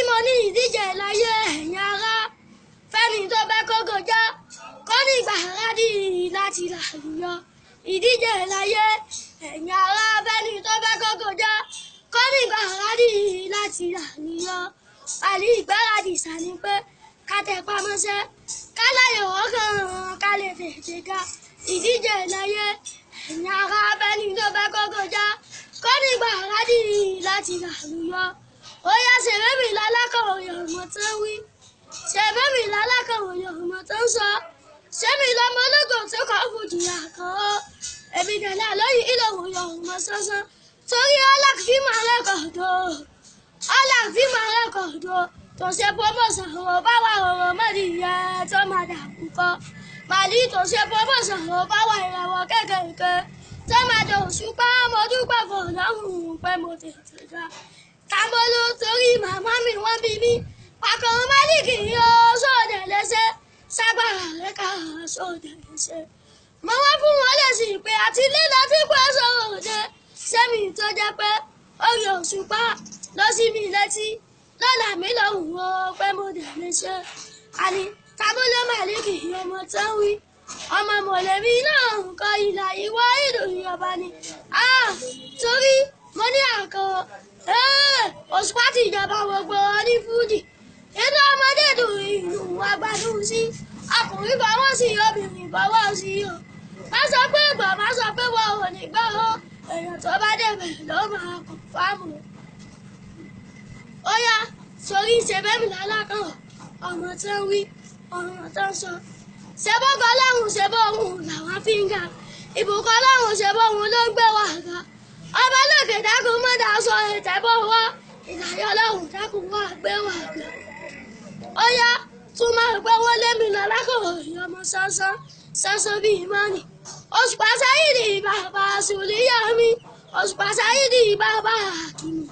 mo ní ìdíje láyé ẹ̀yin ará fẹ́ni tó bẹ́ kó kọjá kó ní gbàrádì láti làlùyọ ìdíje láyé ẹ̀yin ará fẹ́ni tó bẹ́ kó kọjá kó ní gbàrádì láti làlùyọ pàlí ìgbáradì sàní pé ká tẹpá mọ́ṣẹ́ ká láyọ̀ ọkàn ká lè tètè ga ìdíje láyé ẹ̀yin ará fẹ́ni tó bẹ́ kó kọjá kó ní gbàrádì láti làlùyọ. Oya ṣèbẹ́mi lálákọ̀ọ́ ọmọ tó ń wí ṣèbẹ́mi lálákọ̀ọ́ ọmọ tó ń sọ ṣèmi lọmọ ológo tó kọ́ fòjì àkọ́ èmi dẹ̀lá lóyún ìlòwò ọmọ sánsan torí ọlàfíì máa rẹ́kọ̀ọ́dọ̀ tó ṣe promotion ọ̀rọ̀ báwa ọ̀rọ̀ mẹ́rìnyẹ tó máa dàkú kọ́ màlí tó ṣe promotion ọ̀rọ̀ báwa ìràwọ̀ kékèké tó máa dọ̀ òṣùpá mo dúpẹ́ fún ọlọ́run pé mo tètè ga. Kàmbolo torí màmá mi wọ́n bí mi pàkàn Málíkì yóò sóde léṣe ságbára rẹ̀ ká sóde léṣe. Mo wá fún wọn lẹ́sìn pé àti lílọ tí pé sọ̀rọ̀ òde sẹ́mi tó jẹ́ pé orí òṣùpá lọ sí mi létí lọ́la mi lọ́hùn ó pé mo dẹ̀ léṣe. Àní Kàmbolo Málíkì ọmọ tó ń wí ọmọ mọ̀lẹ́bí náà ń kọ ìlà ìwọ ìròyìn ọba ni. Torí mo ní àkọ́ òṣùpá ti ìjọba gbogbo ní fújì inú ọmọdé dùn ìlú àgbàdùn sí ọkùnrin bọ́wọ́ sí obìnrin bọ́wọ́ sí o má sọ pé gbọ́ má sọ pé wọ́n ò ní gbọ́ o èèyàn tó bá débẹ̀ ló máa kọ̀ fáàmù. Ó yá sórí ṣèbẹ́mi lálákàn ọmọ tó ń wí ọmọ tó ń sọ ṣèbọ́kọ lọ́hùn ṣèbọ́hùn làwọn fi ń ga ìbùkọ́ lọ́hùn ṣèbọ́hùn ló ń gbé wà ga ọba lókè dákun mọ́dà sọ ìtẹ́bọ̀ wọ́ ìdáyọ̀ lọ́hùn dákun wá gbé wà gbé. Ó yá tún máa gbé wọ́n lé mi lọ lákòrò ìyọmọ sánsán bíi mọ́nì. Òṣùpá Sáyídì bàbá Sùlíyà mi Òṣùpá Sáyídì bàbá Àkìmù.